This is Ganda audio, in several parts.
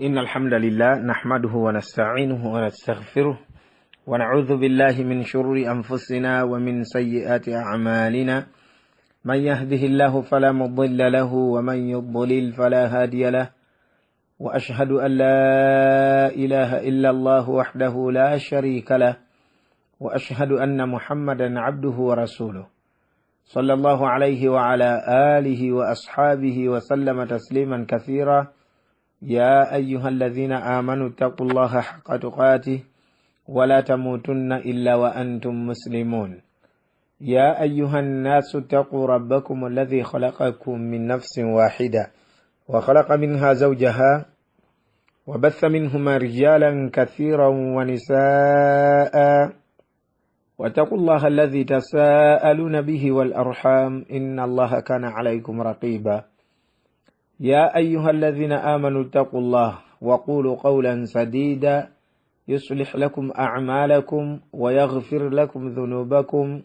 إن الحمد لله نحمده ونستعينه ونستغفره ونعوذ بالله من شرور أنفسنا ومن سيئات أعمالنا. من يهده الله فلا مضل له ومن يضلل فلا هادي له، وأشهد أن لا إله إلا الله وحده لا شريك له، وأشهد أن محمدا عبده ورسوله صلى الله عليه وعلى آله وأصحابه وسلم تسليما كثيرا. يا أيها الذين آمنوا اتقوا الله حق تقاته ولا تموتن إلا وأنتم مسلمون. يا أيها الناس اتقوا ربكم الذي خلقكم من نفس واحدة وخلق منها زوجها وبث منهما رجالا كثيرا ونساء، واتقوا الله الذي تساءلون به والأرحام إن الله كان عليكم رقيبا. يا أيها الذين آمنوا اتقوا الله وقولوا قولا سديدا يصلح لكم أعمالكم ويغفر لكم ذنوبكم،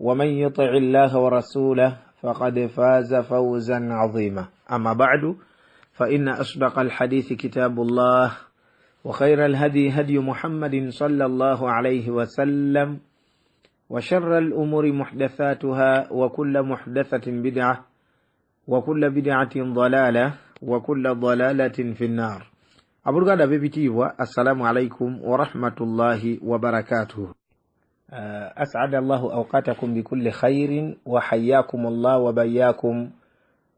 ومن يطع الله ورسوله فقد فاز فوزا عظيما. أما بعد، فإن أصدق الحديث كتاب الله، وخير الهدي هدي محمد صلى الله عليه وسلم، وشر الأمور محدثاتها، وكل محدثة بدعة، وكل بدعة ضلالة، وكل ضلالة في النار. أبرغادا بيبتيوا، السلام عليكم ورحمة الله وبركاته. أسعد الله أوقاتكم بكل خير، وحياكم الله وبياكم،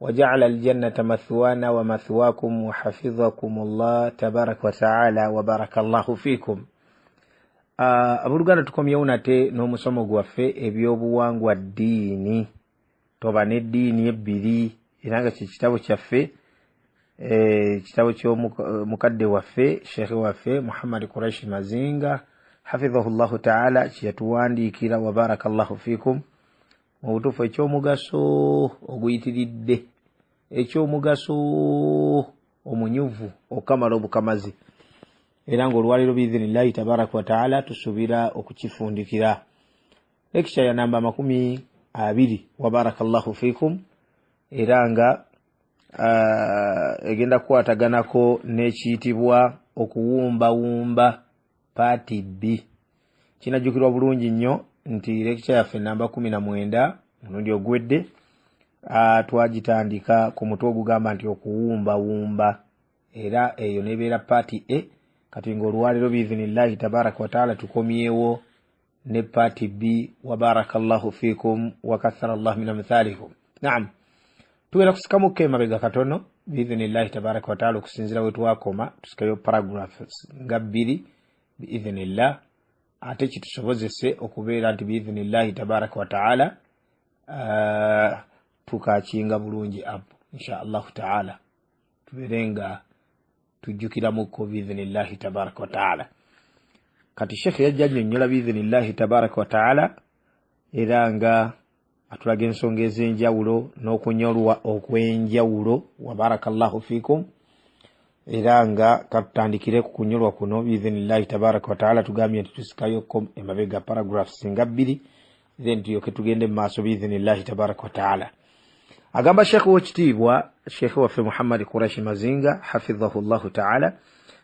وجعل الجنة مثوانا ومثواكم، وحفظكم الله تبارك وتعالى، وبارك الله فيكم. أبرغادا تكم يوناتي نومسومو غوافي ebyobuwangwa ddiini, toba n'eddiini ebbiri, era nga kitabo kyaffe, kitabo ky'omukadde waffe sheekhe waffe Muhammad Quraish Mazinga hafidhahullahu ta'ala kyeyatuwandiikira, wa barakallahu fiikum. Mu butuufu ekyomugaso oguyitiridde, ekyomugaso omunyuvu okamala obukamazi, era ng'olwaliro biidhinillahi tabaraka wa ta'ala tusuubira okukifundikira. Lecture ya namba 20, wa barakallahu fiikum, era nga egenda kukwataganako n'ekiyitibwa okuwumbawumba paati B. Kinajjukirwa bulungi nnyo nti lecture yaffe namba 19 mulundi ogwedde twagitandika ku mutwe ogugamba nti okuwumbawumba, era eyo nebeera paati A. Kati ng'olwaliro biidhinillahi tabaraka wa ta'ala tukomyewo ne paati B, wa barakallahu fiikum wa kathara Allah min amthalikum. Naam, tugenda kusikamuko emabega katono biidhinillahi tabaraka wa ta'ala okusinzira we twakoma, tusikayo paragraphs nga 2 biidhinillah, ate kitusobozese okubeera nti biidhinillahi tabaraka wa ta'ala tukakinga bulungi apo insha Allah ta'ala, tubeere nga tujjukiramuko biidhinillahi tabaraka wa ta'ala. Kati shekhe yajja annyonnyola biidhinillahi tabaraka wa ta'ala, era nga atulaga ensonga ez'enjawulo n'okunyolwa okw'enjawulo, wa barakallahu fiikum. Era nga katutandikire ku kunyolwa kuno biidhinillahi tabaraka wa ta'ala, tugambye nti tusikayoko emabega paragraphs nga 2, then tuyoke tugende mu maaso biidhinillahi tabaraka wa ta'ala. Agamba shekhe w'ekitiibwa shekhe waffe Muhammad Quraish Mazinga hafidhahullahu ta'ala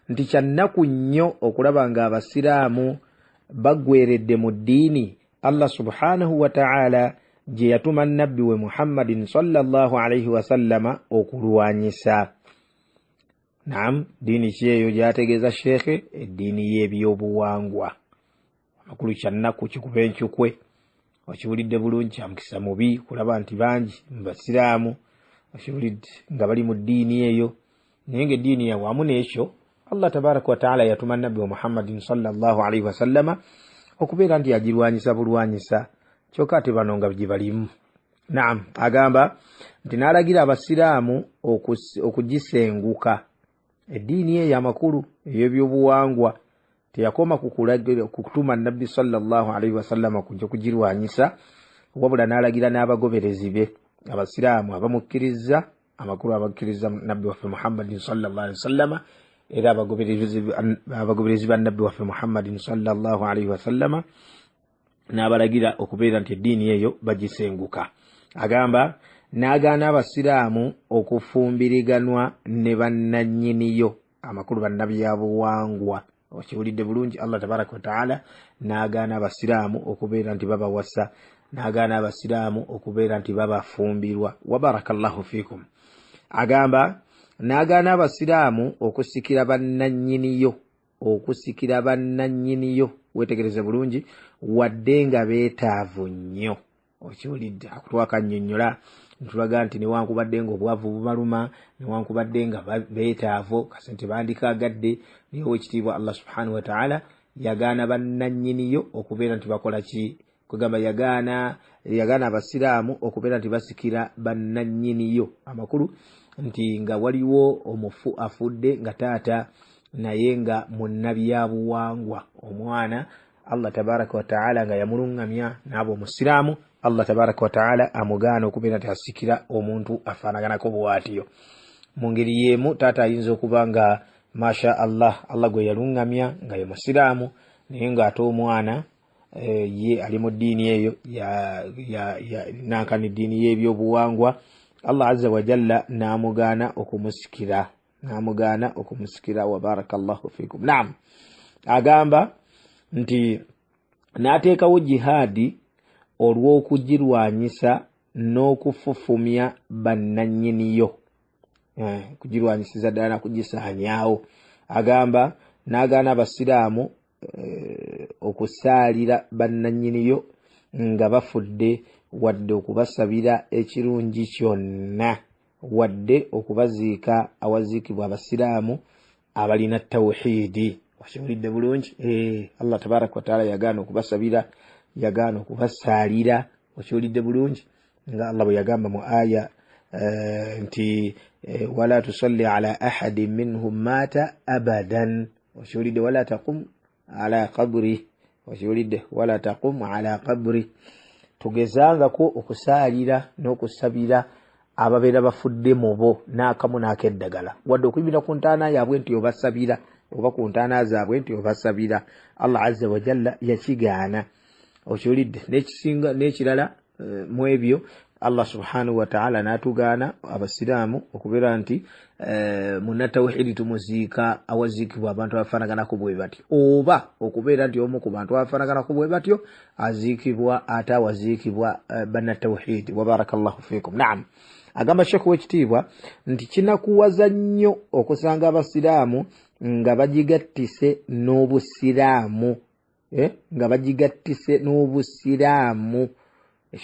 nti kyannaku nnyo okulaba nga abasiraamu baggweredde mu ddiini Allah subhanahu wa ta'ala gye yatuma nnabbi we Muhammadin sallallahu alayhi wa sallama okulwanyisa. Naam, ddiini ki eyo gy'ategeeza shekhe? Eddiini y'ebyobuwangwa. Amakulu kyannaku kikuba enkyukwe, wakiwulidde bulungi, kya mukisa mubi kulaba nti bangi mu basiraamu wakiwulidde nga bali mu ddiini eyo, naye ng'eddiini yawe wamu n'ekyo Allah tabaraka wa ta'ala yatuma nnabbi wa Muhammadin sallallahu alayhi wa sallama okubeera nti agirwanyisa bulwanyisa, kyokka ate bano nga gibalimu. Naam, agamba nti n'alagira abasiraamu okugisenguka. Eddiini eyo amakulu ey'ebyobuwangwa teyakoma kutuma nnabbi sallallahu alayhi wa sallama kujja kugirwanyisa, wabula n'alagira n'abagoberezi be abasiraamu abamukkiriza amakulu, abakkiriza nnabbi waffe Muhammadin sallallahu alayhi wa sallama, era abagoberezi ba nnabbi waffe Muhammadin sallallahu alayhi wa sallama, n'abalagira okubeera nti eddiini eyo bagisenguka. Agamba n'agaana abasiraamu okufumbiriganwa ne bannannyiniyo amakulu bannabyabuwangwa okiwulidde bulungi. Allah tabaraka wa taala n'agaana abasiraamu okubeera nti babawasa, n'agaana abasiraamu okubeera nti babafumbirwa. Wa barakallahu fikum. Agamba n'agaana abasiraamu okusikira bannannyiniyo, okusikira bannannyiniyo, wetegereze bulungi, wadde nga beetaavu nnyo. Okiwulidde akutwakannyonnyola ntulaga nti newankubadde nga obwavu bubaluma, newankubadde nga beetaavu kasente bandikaagadde, naye owekitiibwa Allah subhanahu wa ta'ala yagaana bannannyiniyo okubeera nti bakola ki? Kugamba yagaana abasiraamu okubeera nti basikira bannannyiniyo. Amakulu nti nga waliwo omufu afudde nga taata naye nga munnabyabuwangwa omwana, Allah tabaraka wa ta'ala nga yamulungamya n'abo omusiraamu, Allah tabaraka wa ta'ala amugaana okubeera nti asikira omuntu afaanaganako bw'atyo. Mu ngeri y'emu taata ayinza okuba nga masha Allah gwe yalungamya nga ye musiraamu, naye ng'ate omwana ye ali mu ddiini eyo nankana eddiini y'ebyobuwangwa. Allah azza wa jalla n'amugaana okumusikira. Wa barakallahu fikum. Naam, agamba nti n'ateekawo jihaadi olw'okugirwanyisa n'okufufumya bannannyiniyo, kugirwanyisiza ddala nakugisaanyaawo. Agamba n'agaana abasiraamu okusaalira bannannyiniyo nga bafudde, wadde okubasabira ekirungi kyonna, wadde okubaziika awaziikibwa abasiraamu abalina tawhiidi. Wakiwulidde bulungi? Allah tabaraka wa taala yagaana okubasabira, yagaana okubasaalira. Wakiwulidde bulungi? Nga Allah bwe yagamba mu aya nti wala tusalli ala ahadin minhum mata abadan. Wakiwulidde? Wala taqum ala qabri. Wakiwulidde? Wala taqum ala qabri. Tugezangako okusaalira n'okusabira ababeera bafudde mu bo n'akamu n'akeddagala, wadde okuyimira ku ntaana yaabwe nti obasabira, oba ku ntaana zaabwe nti obasabira. Allah azza wa jalla yakigaana. Okiwulidde? N'ekisinga n'ekirala mu ebyo Allah subhanahu wa ta'ala n'atugaana abasiraamu okubeera nti munnatawhidi tumuziika awaziikibwa abantu abafaanaganako bwe batyo, oba okubeera nti omu ku bantu abafaanaganako bwe batyo aziikibwa ate awaziikibwa bannatawhidi. Wa barakallahu fikum. Naam, agamba Sheikh w'ekitiibwa nti kinakuwaza nnyo okusanga abasiraamu nga bagigattise n'obusiraamu, nga bagigattise n'obusiraamu.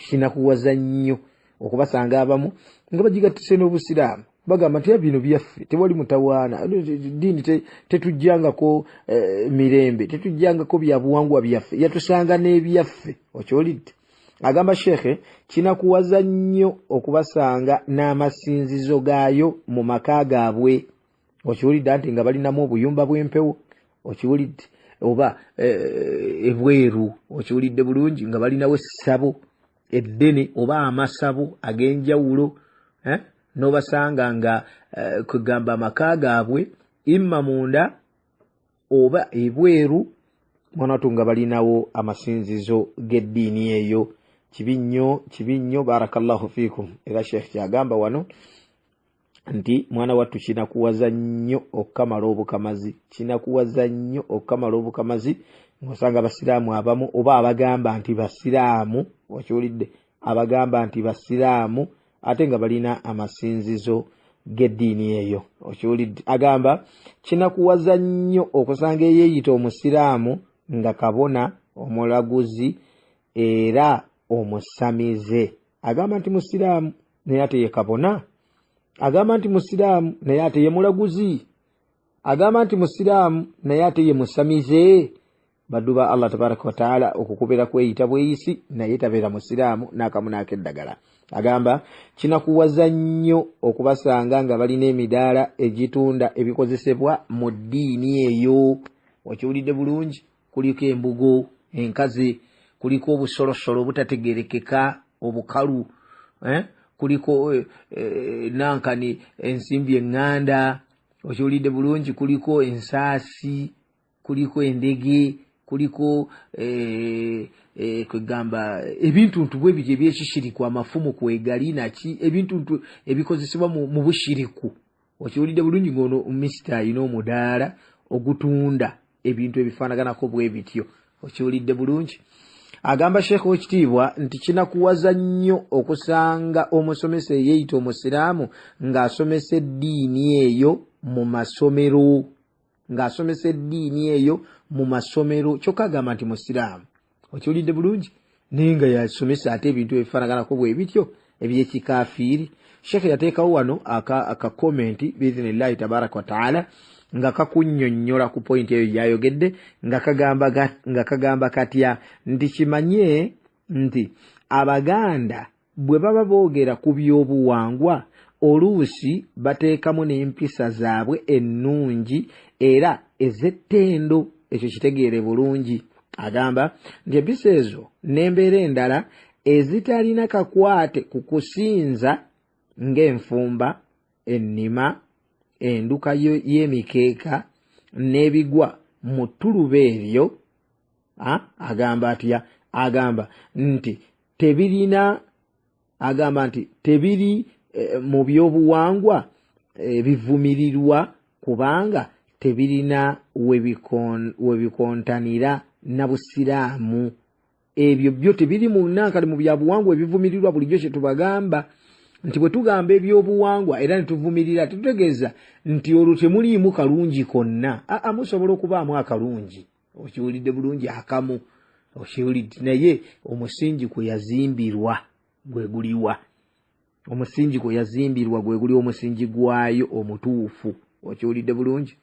Kinakuwaza nnyo okubasanga abamu nga bagigattise n'obusiraamu, bagamba nti bino byaffe, tewali mutawaana, ddiini tetujjangako mirembe, tetujjangako byabuwangwa byaffe, yatusanga n'ebyaffe. Okyolidde? Agamba Sheikh kinakuwaza nnyo okubasanga n'amasinzizo gaayo mu maka gaabwe. Okiwulidde? Anti nga balinamu obuyumba bw'empewo. Okiwulidde? Oba ebweru. Okiwulidde bulungi? Nga balinawo essabo eddene oba amasabo ag'enjawulo, n'obasanga nga kugamba amaka gaabwe imma munda oba ebweru, mwanatu nga balinawo amasinzizo g'eddiini eyo. Kibi nnyo. Barakallahu fikum. Era Sheikh kyagamba wano nti mwana wattu kinakuwaza nnyo okukamala obukamazi, kinakuwaza nnyo okukamala obukamazi ng'osanga abasiraamu abamu oba abagamba nti basiraamu. Okiwulidde? Abagamba nti basiraamu ate nga balina amasinzizo g'eddiini eyo. Okiwulidde? Agamba kinakuwaza nnyo okusanga eyeeyita omusiraamu nga kabona, omulaguzi era omusamize. Agamba nti musiraamu naye ate ye kabona, agamba nti musiraamu naye ate ye mulaguzi, agamba nti musiraamu naye ate ye musamize. Baddu ba Allah tabaraka wa taala okukubira kweyita bweyisi, naye tabeera musiraamu n'akamu n'akeddagala. Agamba kinakuwaza nnyo okubasanga nga balina emidaala egitunda ebikozesebwa mu ddiini eyo. Okiwulidde bulungi? Kuliko embugo, enkazi, kuliko obusolosolo obutategerekeka, obukalu, kuliko nankani ensimbi eŋŋanda. Okiwulidde bulungi? Kuliko ensaasi, kuliko endege, kuliko kwegamba ebintuntu bwe by'ebyekishiriku, amafumu kwegali naki, ebintuntu ebikozesebwa mu bushiriku. okiwulidde bulungi ng'ono Mr. ayina omudaala ogutunda ebintu ebifaanaganako bwe bityo. Okiwulidde bulungi. Agamba Sheikh w'ekitiibwa nti kinakuwaza nnyo okusanga omusomesa eyeeyita omusiraamu ng'asomesa eddiini eyo mu masomero. Ng'asomesa eddiini eyo mu masomero. Kyokka agamba nti musiraamu. Okiwulidde bulungi. Naye nga yasomesa ate ebintu ebifaanaganako bwe bityo eby'ekikaafiiri. Sheikh yateekawo wano aka komenti biiznillahi tabaraka wa taala nga kakunnyonnyola ku pointi eyo gyayogedde nga kagamba katya nti kimanye nti Abaganda bwe baba boogera ku by'obuwangwa oluusi bateekamu n'empisa zaabwe ennungi era ez'ettendo. Ekyo kitegeere bulungi. Agamba nti empisa ezo n'embeera endala ezitalina kakwate ku kusinza ng'enfumba, ennima, enduka y'emikeeka n'ebigwa mu ttuluba eryo. Agamba atya? Agamba nti tebiri mu by'obuwangwa bivumirirwa kubanga tebirina webikontanira na busiraamu. Ebyo byo tebiri mu nankali mu byabuwangwa ebivumirirwa bulijjo kye tubagamba. Nti bwe tugamba ebyobuwangwa era ne tuvumirira tetutegeeza nti olwo temuliimu kalungi konna. Musobola okubaamu akalungi. Okiwulidde bulungi akamu. Okiwulidde naye omusingi kwe yazimbirwa gwe guliwa. Omusingi kwe yazimbirwa gwe guli omusingi gwayo omutuufu. Okiwulidde bulungi.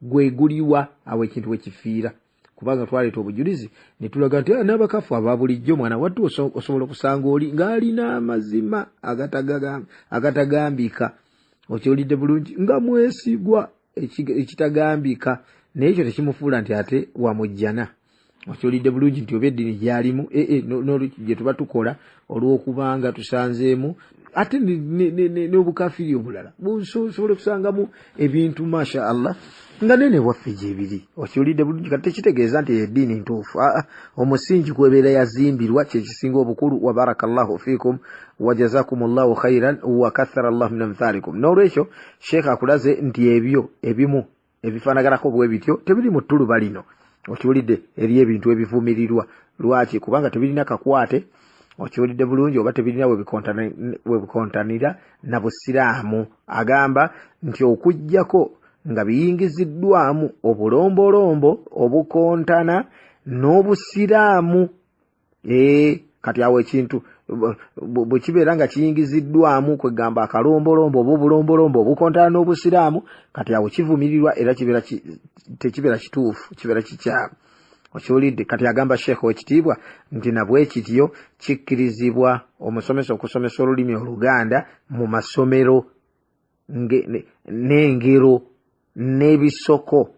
Gwe guliwa awo ekintu we kifiira. Kubanga twaleeta obujulizi ne tulaga nti n'abakafu aba bulijjo mwana wattu osobola okusanga oli ng'alina amazima agatagambika. Okiwulidde bulungi nga mwesigwa ekitagambika naye ekyo tekimufuula nti ate wamujjana. Okiwulidde bulungi nti oba eddiini gyalimu gye tuba tukola olw'okubanga tusanzeemu ate n'obukafiri obulala busobola okusangamu ebintu masha Allah nga nene waffe gyebiri. Okiwulidde bulungi kati tekitegeeza nti eddiini ntuufu. Omusingi kwebeera yazimbirwa kye kisinga obukulu. Wa barakallahu fiikum wa jazakumullahu khairan wa kathara Allahu min amthalikum. N'olwekyo Sheikh akulaze nti ebyo ebimu ebifaanaganako bwe bityo tebiri mu ttuluba lino. Okiwulidde eri ebintu ebivumirirwa. Lwaki? Kubanga tebirina kakwate. Okiwulidde bulungi oba tebirina webikontanira na busiraamu. Agamba nti okuggyako nga biyingiziddwamu obulombolombo obukontana n'obusiraamu. Kati awo ekintu bwe kibeera nga kiyingiziddwamu kwegamba akalombolombo oba obulombolombo obukontana n'obusiraamu, kati awo kivumirirwa era tekibeera kituufu, kibeera kikyamu. Okiwulidde. Kati agamba Sheikh w'ekitiibwa nti nabwe kityo kikkirizibwa omusomesa okusomesa olulimi Oluganda mu masomero n'engero n'ebisoko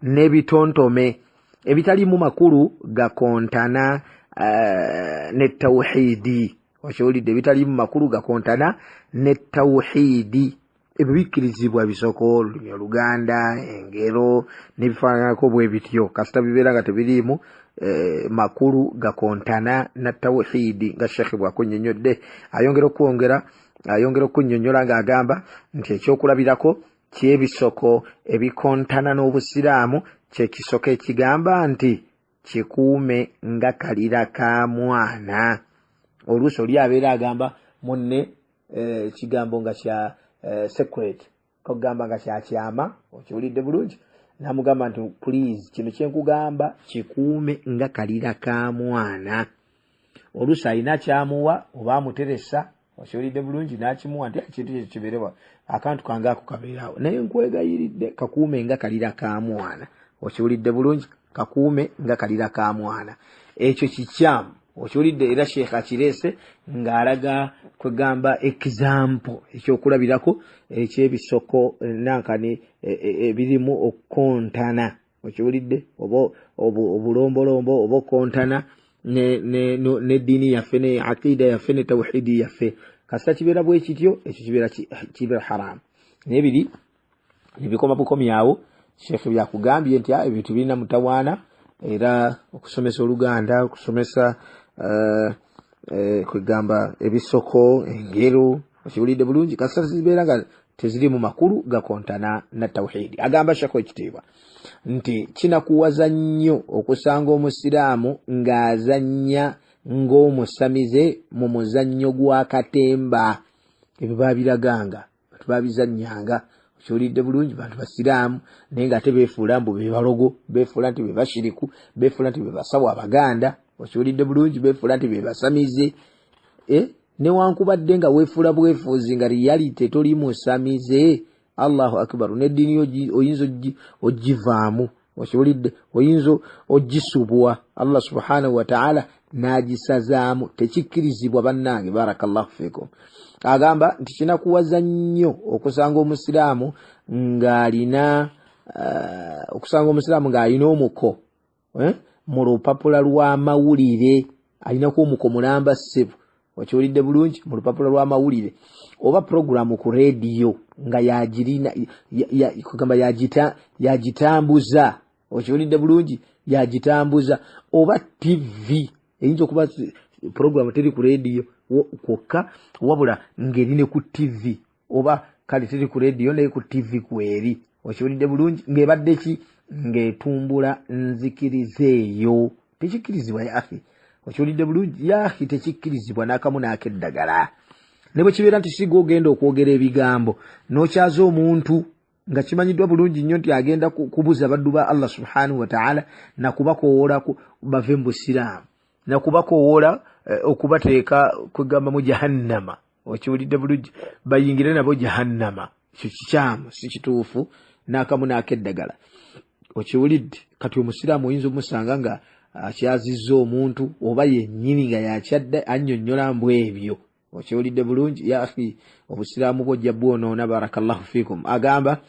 n'ebitontome ebitalimu makulu gakontana ne tawhidi. Okiwulidde. Ebitalimu makulu gakontana ne tawhidi ebyo bikkirizibwa bisoko olulimi Oluganda, engero n'ebifaananako bwe bityo kasita bibeera nga tebiriimu makulu gakontana na tawhidi nga Sheikh bw'akunnyonnyodde. Ayongera okunnyonnyola ng'agamba nti ekyokulabirako ky'ebisoko ebikontana n'obusiraamu kye kisoko ekigamba nti kikuume nga kalira ka mwana. Oluusi oli abeera agamba munne ekigambo nga kya secret kogamba nga kyakyama. Okiwulidde bulungi. Namugamba nti please kino kyenkugamba kikuume nga kalira ka mwana. Oluusi alina kyamuwa oba amuteresa. Okiwulidde bulungi n'akimuwa nti ekintu ekyo kibeerewa akantu kange ako kabeerawo naye nkwegayiridde kakuume nga kalira ka mwana. Okiwulidde bulungi. Kakuume nga kalira ka mwana. Ekyo kikyamu. Okiwulidde. Era Sheikh akireese ng'alaga kwegamba example ekyokulabirako eky'ebisoko nankani ebirimu okukontana. Okiwulidde. Oba obulombolombo oba okukontana n'eddiini yaffe ne aqida yaffe ne tawhidi yaffe. Kasita kibeera bwe kityo ekyo kibeera haramu. Naye biri nebikoma bukomyawo Sheikh byakugambye nti ebintu birina mutawaana era okusomesa Oluganda okusomesa kwegamba ebisoko engero okiwulidde bulungi kasita zibeera nga teziri mu makulu gakontana na tawhidi. Agamba Sheikh ekitiibwa nti kinakuwaza nnyo okusanga omusiraamu ng'azannya ng'omusamize mu muzannyo gwa katemba. Ebyo babiraganga bantu babizannyanga, okiwulidde bulungi, bantu basiraamu naye ng'ate beefuula mbu be balogo, beefuula nti be bashiriku, beefuula nti be basawo abaganda, okiwulidde bulungi, beefuula nti be basamize. Newankubadde nga weefuula bwefuuzi nga reality toli musamize, Allahu akbar, n'eddiini oyinza ogivaamu, okiwulidde, oyinza ogisubwa, Allah subhanahu wa ta'ala n'agisazaamu, tekikkirizibwa bannange. Barakallahu fikum. Agamba nti kinakuwaza nnyo okusanga omusiraamu ng'alina omuko mu lupapula lw'amawulire, alinako omuko mulamba ssebo, okiwulidde bulungi, mu lupapula lw'amawulire oba programu ku radio nga yagirina kugamba yagitambuza, okiwulidde bulungi, yagitambuza, oba TV eyinza okuba programu teri ku radio kwokka wabula ng'erine ku TV, oba kale teri ku radio naye ku TV kweri, okiwulidde bulungi, ng'ebadde ki ng'etumbula nzikiriza eyo. Tekikkirizibwa ya akhi, okiwulidde bulungi, ya akhi tekikkirizibwa n'akamu n'akeddagala. Ne bwe kibeera nti siga ogenda okwogera ebigambo n'okyaza omuntu nga kimanyiddwa bulungi nnyo nti agenda kubuza baddu ba Allah subhanahu wa ta'ala nakubakowoola bave mu busiraamu, nakubakowoola okubateeka kwegamba mu jahannama, okiwulidde bulungi, bayingire nabo jahannama, ekyo kikyamu, si kituufu n'akamu n'akeddagala, okiwulidde. Kati omusiraamu oyinza omusanga nga akyazizza omuntu oba yennyini nga yakyadda annyonnyola mbu ebyo, okiwulidde bulungi, ya akhi obusiraamu bwojja bwonoona. Barakallahu fikum. Agamba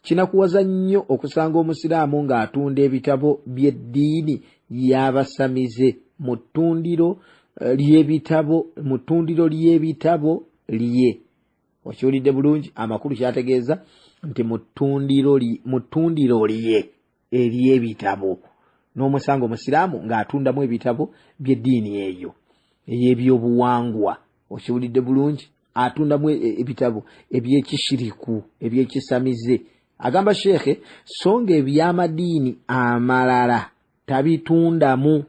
kinakuwaza nnyo okusanga omusiraamu ng'atunda ebitabo by'eddiini y'abasamize mu ttundiro ly'ebitabo lye, okiwulidde bulungi. Amakulu kyategeeza nti mu ttundiro lye ery'ebitabo, n'omusanga omusiraamu ng'atundamu ebitabo by'eddiini eyo ey'ebyobuwangwa, okiwulidde bulungi, atundamu ebitabo eby'ekishiriku, eby'ekisamize. Agamba Sheikh so nga eby'amadiini amalala tabitundamu,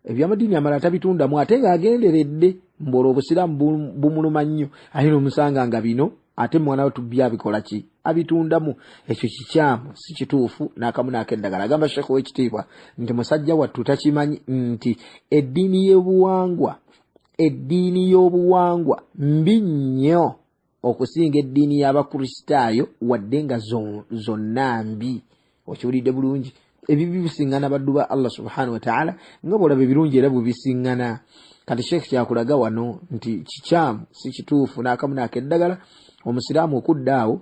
eby'amadiini amalala tabitundamu, ate ng'agenderedde mbola obusiraamu bumuluma nnyo, aye n'omusanga nga bino ate mwana we tubyabikola ki abitundamu. Ekyo kikyamu, si kituufu n'akamu n'akeddagala. Agamba Sheikh w'ekitiibwa nti musajja wattu takimanyi nti eddiini y'obuwangwa mbi nnyo okusinga eddiini y'abakristaayo, wadde nga zonna mbi, okiwulidde bulungi. Ebibi bisiŋŋana baddu ba Allah subhanahu wa ta'ala nga bw'olaba ebirungi era bwebisiŋŋana. Kati Sheikh kyakulaga wano nti kikyamu, si kituufu n'akamu n'akeddagala omusiraamu okuddaawo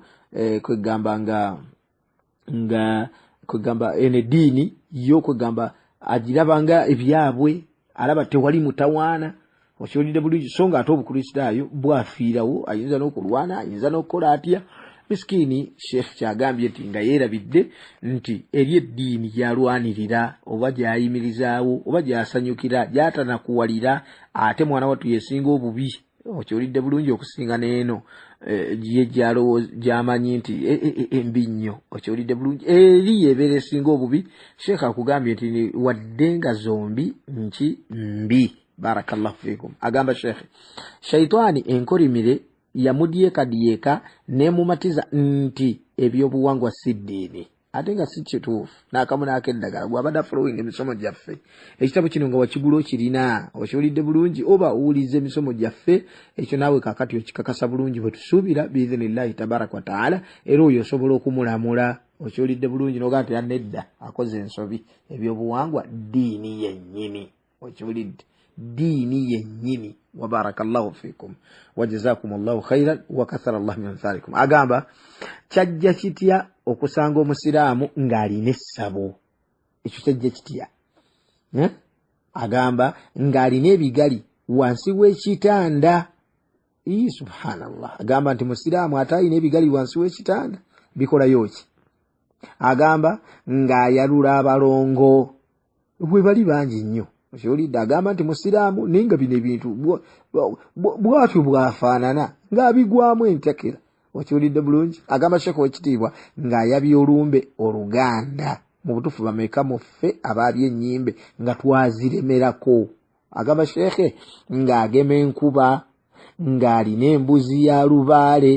kwegamba eno eddiini yo kwegamba agirabanga ebyabwe, alaba tewali mutawaana, okiwulidde bulungi, so nga ate obukristaayo bwafiirawo, ayinza n'okulwana, ayinza n'okukola atya. Miskini Sheikh kyagambye nti nga yeerabidde nti eri eddiini gyalwanirira oba gyayimirizaawo oba gyasanyukira gyatanakuwalira, ate mwana wattu yesinga obubi, okiwulidde bulungi, okusinga n'eno ye gy'amanyi nti embi nnyo, okiwulidde bulungi, eri ebeera esinga obubi. Sheikh akugambye nti wadde nga zombi nki mbi. Barakallahu fikum. Agamba Sheikh shaitaani enkolimire yamudyekaddyeka n'emumatiza nti ebyobuwangwa si ddiini, ate nga si kituufu n'akamu n'akeddagala. Gw'abadde afollowing emisomo gyaffe, ekitabo kino nga wakigula okirina, okiwulidde bulungi, oba owuliza emisomo gyaffe, ekyo naawe kaakati okikakasa bulungi bwe tusuubira biidhinillahi tabaraka wa ta'ala, era oyo osobola okumulamula, okiwulidde bulungi, n'ogamba nti nedda akoze ensobi. Ebyobuwangwa ddiini yennyini, okiwulidde, ddiini yennyini. Wa barakallahu fikum wa jazakumullahu khairan wa kathara Allah min amthalikum. Agamba kyajja kitya okusanga omusiraamu ng'alina essabo, ekyo kyajja kitya? Agamba ng'alina ebigali wansi w'ekitanda. Subhanallah. Agamba nti musiraamu ate alina ebigali wansi w'ekitanda, bikolayo ki? Agamba ng'ayalula abalongo, bwe bali bangi nnyo, okiwulidde agamba nti musiraamu ninga bino ebintu bwatyo bwafaanana ng'abigwamu entakera okiwulidde bulungi agamba Sheikh w'ekitiibwa ng'ayabye olumbe oluganda mu butuufu bameka muffe abaabye ennyimbe nga twaziremerako agamba Sheikh ng'agema enkuba ng'alina embuzi ya lubaale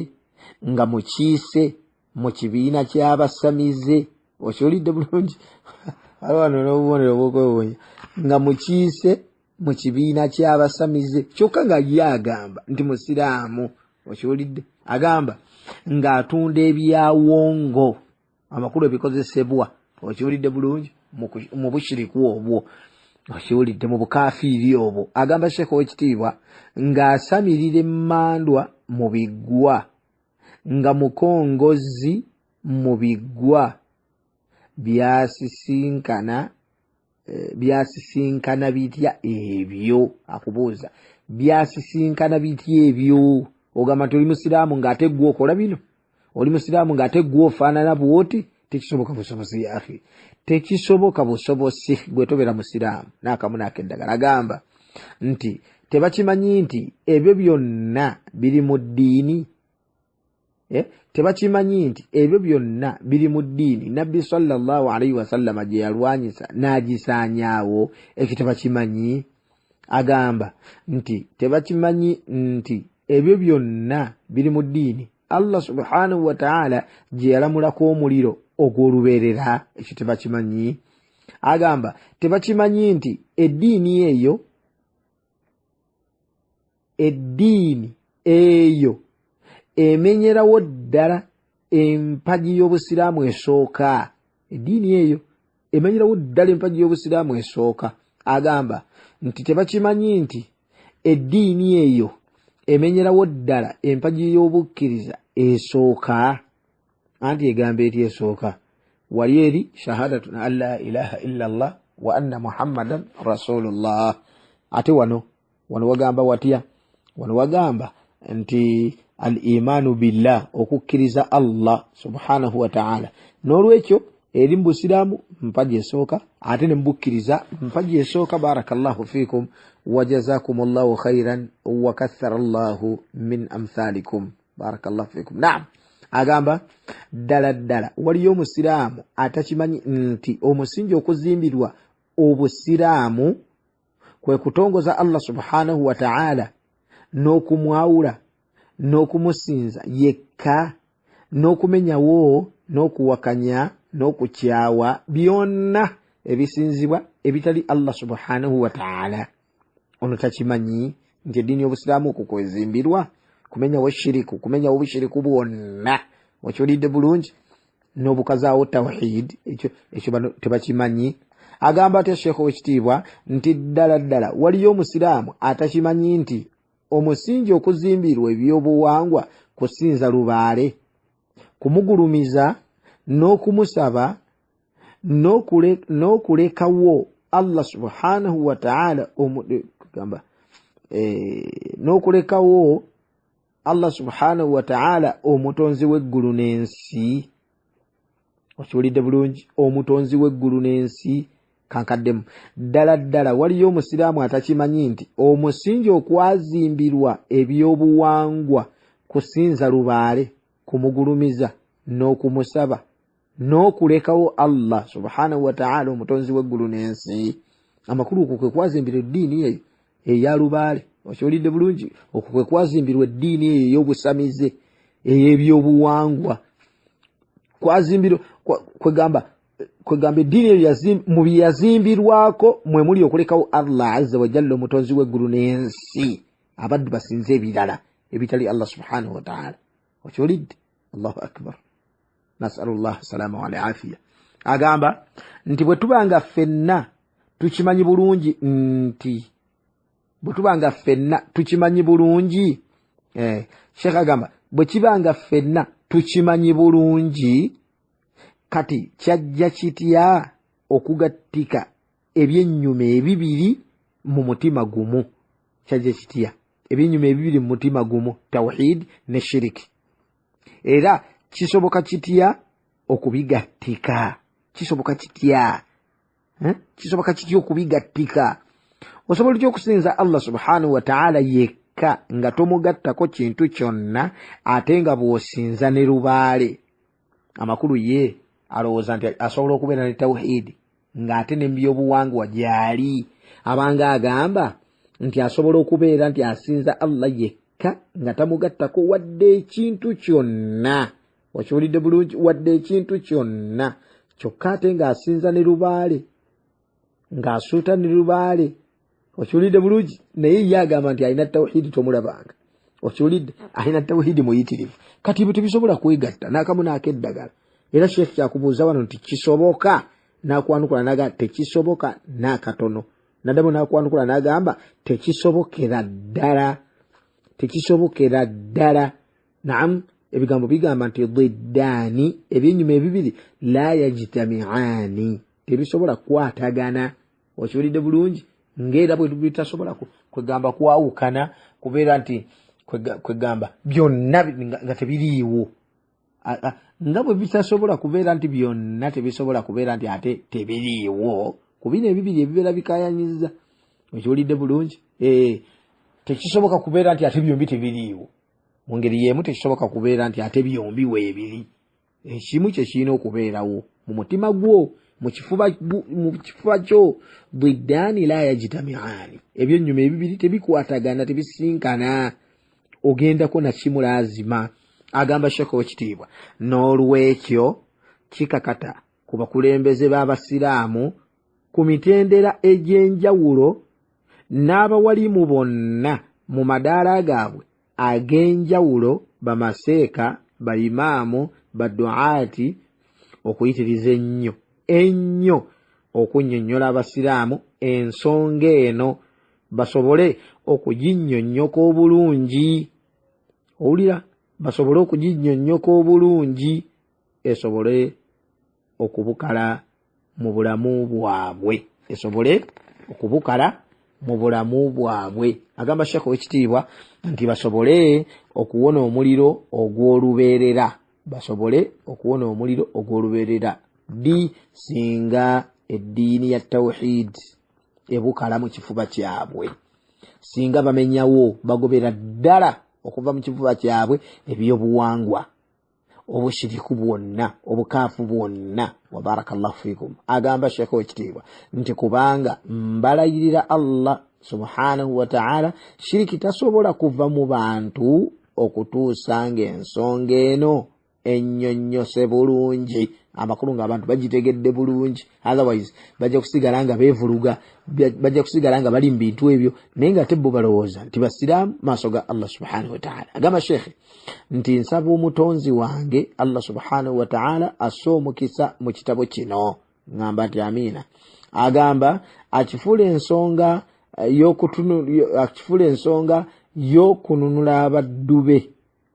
nga mukiise mu kibiina ky'abasamize okiwulidde bulungi alwano n'obubonero bw'okwewonya nga mukiise mu kibiina ky'abasamize kyokka nga ye agamba nti musiraamu okiwulidde agamba ng'atunda ebyawongo amakulu ebikozesebwa okiwulidde bulungi mu bushiriku obwo okiwulidde mu bukafiiri obwo agamba Sheikh w'ekitiibwa ng'asamirira emmandwa mu biggwa nga mukongozi mu biggwa byasisinkana bitya ebyo akubuuza byasisinkana bitya ebyo ogamba nti oli musiraamu ng'ate ggwe okola bino oli musiraamu ng'ate ggwe ofaanana bw'oti tekisoboka busobosi yafe tekisoboka busobosi gwe tobeera musiraamu n'akamu n'akeddagala agamba nti tebakimanyi nti ebyo byonna biri mu ddiini tebakimanyi nti ebyo byonna biri mu ddiini nabbi sallallahu alaihi wasallama gye yalwanyisa n'agisaanyaawo ekyo tebakimanyi agamba nti tebakimanyi nti ebyo byonna biri mu ddiini Allah subhanahu wa ta'ala gye yalamulako omuliro ogw'olubeerera ekyo tebakimanyi agamba tebakimanyi nti eddiini eyo emenyerawo ddala empagi y'obusiraamu esooka eddiini eyo emenyerawo ddala empagi y'obusiraamu esooka agamba nti tebakimanyi nti eddiini eyo emenyerawo ddala empagi y'obukkiriza esooka anti egamba eti esooka wali eri shahadatun an la ilaha illa Allah wa anna muhammadan rasulullah ate wano wagamba watya wano wagamba nti al-imanu billah okukkiriza Allah subhanahu wa ta'ala n'olwekyo eri mu busiraamu mpagi esooka ate ne mubukkiriza mpagi esooka barakallahu fikum wa jazakumullahu khairan wa kathara Allahu min amthalikum barakallahu fikum naam agamba ddala waliyo omusiraamu atakimanyi nti omusingi okuzimbirwa obusiraamu kwe kutongoza Allah subhanahu wa ta'ala n'okumwawula n'okumusinza yekka n'okumenyawo n'okuwakanya n'okukyawa byonna ebisinzibwa ebitali Allah subhanahu wa ta'ala ono takimanyi nti eddiini y'obusiraamu okwo kwezimbirwa kumenyawo shiriku kumenyawo obushiriku bwonna okiwulidde bulungi n'obukazaawo tawhid ekyo bano tebakimanyi agamba ate Sheikh w'ekitiibwa nti ddala waliyo omusiraamu atakimanyi nti omusingi okuzimbirwa ebyobuwangwa kusinza lubaale kumugulumiza n'okumusaba n'okulekawo Allah subhanahu wa ta'ala n'okulekawo Allah subhanahu wa ta'ala omutonzi w'eggulu n'ensi okiwulidde bulungi omutonzi w'eggulu n'ensi kankaddemu ddala waliyo omusiraamu atakimanyi nti omusingi okwazimbirwa ebyobuwangwa kusinza lubaale kumugulumiza n'okumusaba n'okulekawo Allah subhanahu wa ta'ala omutonzi w'eggulu n'ensi amakulu okwo kwe kwazimbirwa eddiini eyo eya lubaale okiwulidde bulungi okwo kwe kwazimbirwa eddiini eyo ey'obusamize ey'ebyobuwangwa kwazimbirwa kwegamba eddiini eyo mu byeyazimbirwako mwe muli okulekawo Allah azza wa jalla omutonzi w'eggulu n'ensi abaddu basinze ebirala ebitali Allah subhanahu wa ta'ala okiwulidde Allahu akbar nasalullah salama wal afiya agamba nti bwe tubanga ffenna tukimanyi bulungi nti Sheikh agamba bwe kibanga ffenna tukimanyi bulungi kati kyajja kitya okugattika ebyennyuma ebibiri mu mutima gumu kyajja kitya ebyennyuma ebibiri mu mutima gumu tawhid ne shiriki era kisoboka kitya okubigattika kisoboka kitya okubigattika osobola otya okusinza Allah subhanahu wa ta'ala yekka nga tomugattako kintu kyonna ate nga bw'osinza ne lubaale? Amakulu ye alowooza nti asobola okubeera ne tawhidi ng'ate ne byobuwangwa gyali abanga agamba nti asobola okubeera nti asinza Allah yekka nga tamugattako wadde ekintu kyonna. Okiwulidde bulungi? Wadde ekintu kyonna, kyokka ate ng'asinza ne lubaale, ng'asuuta ne lubaale. Okiwulidde bulungi? Naye ye agamba nti alina tawhidi tomulabanga. Okiwulidde? Alina tawhidi muyitirivu. Kati bwe tebisobola kwegatta n'akamu n'akeddagala. Era Sheikh kyakubuuza wano nti kisoboka, n'akwanukula n'agamba tekisoboka n'akatono. Nadamu n'akwanukula n'agamba tekisobokera ddala. Tekisobokera ddala. Naam, ebigambo bigamba nti dhiddaani, ebyenyuma ebibiri la yajtami'aani, tebisobola kukwatagana. Okiwulidde bulungi? Ng'era bwe bitasobola kwegamba kwawukana, kubeera nti kwegamba byonna nga tebiriiwo. Nga bwe bitasobola kubeera nti byonna tebisobola kubeera nti ate tebiriiwo, ku bino ebibiri ebibeera bikaayanyiza. Okiwulidde bulungi? Tekisoboka kubeera nti ate byombi tebiriiwo. Mu ngeri y'emu tekisoboka kubeera nti ate byombi weebiri. Ekimu kye kirina okubeerawo mu mutima gwo, mu kifuba kyo. Dhiddaani la yajtami'aani, ebyennyuma ebibiri tebikwatagana, tebisinkana. Ogendako na kimu laazima. Agamba Sheikh w'ekitiibwa, n'olwekyo kikakata ku bakulembeze b'Abasiraamu ku mitendera egy'enjawulo n'abawalimu bonna mu madaala gaabwe ag'enjawulo, bamaseeka, baimaamu, baduaati, okuyitiriza ennyo okunnyonnyola Abasiraamu ensonga eno basobole okuginnyonnyoka obulungi. Owulira? Basobole okuginnyonnyoka obulungi, esobole okubukala mu bulamu bwabwe. Esobole okubukala mu bulamu bwabwe. Agamba Sheikh w'ekitiibwa nti basobole okuwona omuliro ogw'olubeerera. Basobole okuwona omuliro ogw'olubeerera. Singa eddiini ya tawhid ebukala mu kifuba kyabwe, singa bamenyawo bagobera ddala okuva mu kifuba kyabwe ebyobuwangwa, obushiriku bwonna, obukaafu bwonna. Wa barakallahu fikum. Agamba Sheikh w'ekitiibwa nti kubanga mbalayirira Allah subhanahu wa ta'ala, shiriki tasobola kuva mu bantu okutuusa ng'ensonga eno ennyonnyose bulungi, amakulu ng'abantu bagitegedde bulungi. Otherwise bajja kusigala nga beevuluga, bajja kusigala nga bali mu bintu ebyo, naye nga te bo balowooza nti basiraamu maaso ga Allah subhanahu wa ta'ala. Agamba Sheikh nti nsaba omutonzi wange Allah subhanahu wa ta'ala asse omukisa mu kitabo kino. Ngamba nti amiina. Agamba akifuula ensonga y'okununula abaddu be,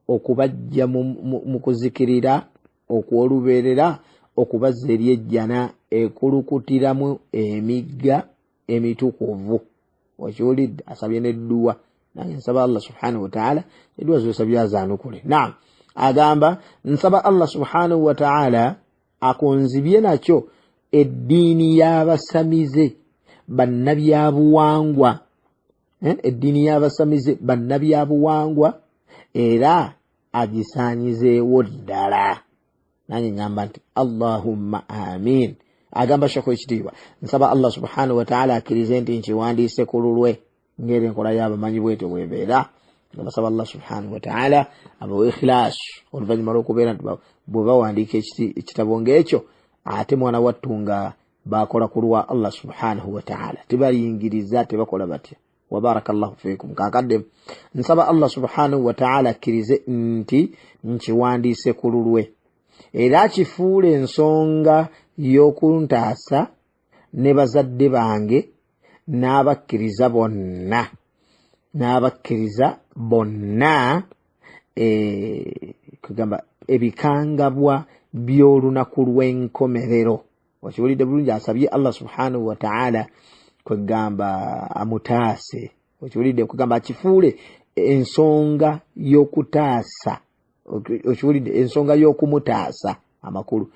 okubajja mu kuzikirira okw'olubeerera, okubazza eri ejjana ekulukutiramu emigga emitukuvu. Okiwulidde? Asabye n'edduwa. Nange nsaba Allah subhanahu wa ta'ala edduwa z'osabye azaanukule. Naam, agamba nsaba Allah subhanahu wa ta'ala akonzibye nakyo eddiini y'abasamize bannabyabuwangwa, eddiini y'abasamize bannabyabuwangwa, era agisaanyizeewo ddala. Nange ngamba nti Allahumma amin. Agamba Sheikh w'ekitiibwa nsaba Allah subhanahu wa ta'ala akkirize nti nkiwandiise ku lulwe ng'era enkola y'abamanyi bwetyo bw'ebeera. Nga basaba Allah subhanahu wa ta'ala abawe ikhilaas oluvannyuma lw'okubeera nti bwe bawandiika ekitabo ng'ekyo ate mwana wattu nga bakola ku lwa Allah subhanahu wa ta'ala, tebayingiriza, tebakola batya. Wa barakallahu fiikum. Kakadde nsaba Allah subhanahu wa ta'ala akkirize nti nkiwandiise ku lulwe, era kifuule ensonga y'okuntaasa ne bazadde bange n'abakkiriza bonna, kugamba ebikangabwa by'olunaku lw'enkomerero. Wakiwulidde bulungi? Asabye Allah subhanahu wa ta'ala kwegamba amutaase. Okiwulidde? Kugamba akifuule ensonga y'okutaasa. Okiwulidde? Ensonga y'okumutaasa, amakulu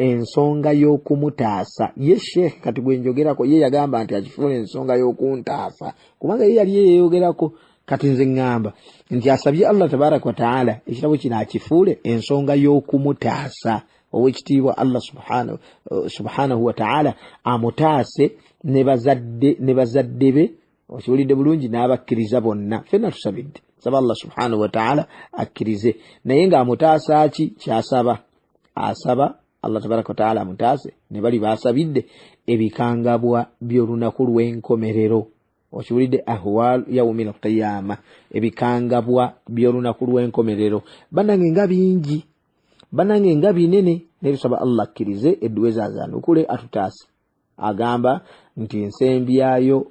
ensonga y'okumutaasa ye sheikh kati gwe njogerako ye yagamba nti akifuula ensonga y'okuntaasa kubanga ye yali yeyogerako kati nze ngamba nti asabye Allah tabaraka wa taala ekitabo kino akifuule ensonga y'okumutaasa owekitiibwa Allah subhanahu wa taala amutaase ne bazadde be okiwulidde bulungi n'abakkiriza bonna fenna tusabidde saba Allah subhanahu wa taala akkirize naye ng'amutaasa ki kyasaba asaba Allah tabaraka wa taala amutaase ne bali basabidde ebikangabwa by'olunaku lw'enkomerero okiwulidde ahwal yawmil qiyama ebikangabwa by'olunaku lw'enkomerero banange nga bingi banange nga binene ne tusaba Allah akkirize edduwe zaazanukule atutaase agamba nti nsembyayo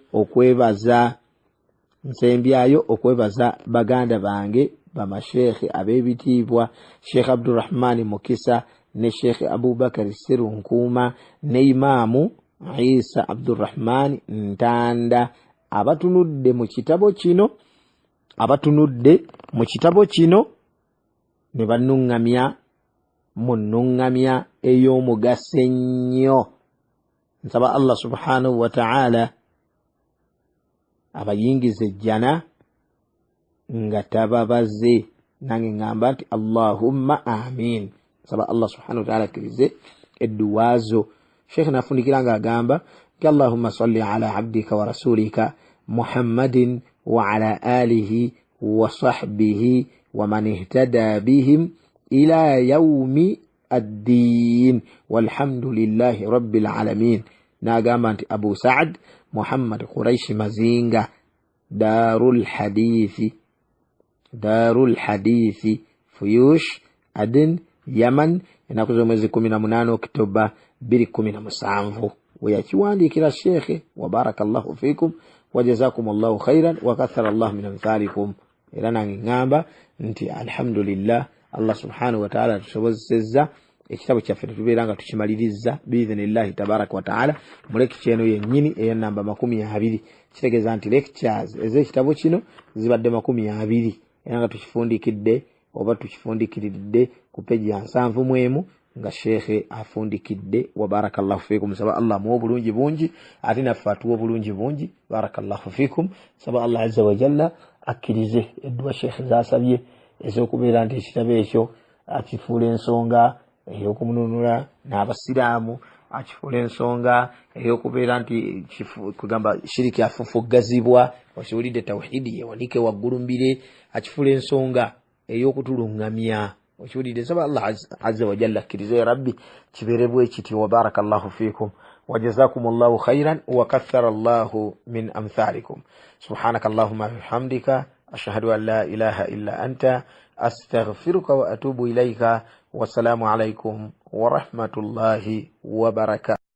okwebaza baganda bange bamashekhe ab'ebitiibwa Sheikh Abdurrahman Mukisa ne Sheikh Abubakar Sirunkuuma ne Imaamu Isa Abdurrahman Ntanda abatunudde mu kitabo kino ne banungamya mu nungamya ey'omugaso ennyo. Nsaba Allah subhanahu wa ta'ala abayingize ejjana nga tababaze nange ngamba nti Allahumma amin. Nsaba Allah subhanahu wa ta'ala akkirize edduwaazo. Sheikh nafundikira nga agamba Allahumma salli ala abdika wa rasulika Muhammadin wa ala alihi wa sahbihi wa man ihtada bihim ila yawmi الدين والحمد لله رب العالمين. ناغاما انت ابو سعد محمد قريش مزينغا دار الحديث فيوش عدن يمن inakuzo mwezi 18 Oktoba 2017 ويachiwandikira الشيخ وبارك الله فيكم وجزاكم الله خيرا وكثر الله من امثالكم. era nange ngamba nti alhamdulillah Allah subhanahu wa ta'ala tusobozesezza ekitabo kyaffe tubeeranga tukimaliriza biidhnillahi tabaraka wa ta'ala mu lecture eno yennyini ey'ennamba 20 kitegeeza nti lectures ez'ekitabo kino zibadde 20 era nga tukifundikidde oba tukifundikiridde ku peji ya 71 nga sheikhe afundikidde wa barakallahu fikum. Saba Allah mu bulungi bungi ate naffe atuwa bulungi bungi barakallahu fikum. Saba Allah azza wa jalla akkirize edduwa sheikhe zasabye ez'okubeera nti ekitabo ekyo akifuula ensonga ey'okumununula n'abasiraamu, akifuula ensonga ey'okubeera nti kugamba shiriki afufuggazibwa, okiwulidde tawhidi yewanike waggulu mbire, akifuula ensonga ey'okutulungamya, okiwulidde. Saba Allah azza wa jalla akkirize ya rabbi kibeere bwe kiti wa barakallahu fikum wa jazakumullahu khairan wa kathara Allahu min amthalikum. Subhanakallahumma wa bihamdika ashhadu an la ilaha illa anta astaghfiruka wa atubu ilayka. Wassalamu alaikum wa rahmatullahi wa barakatuh.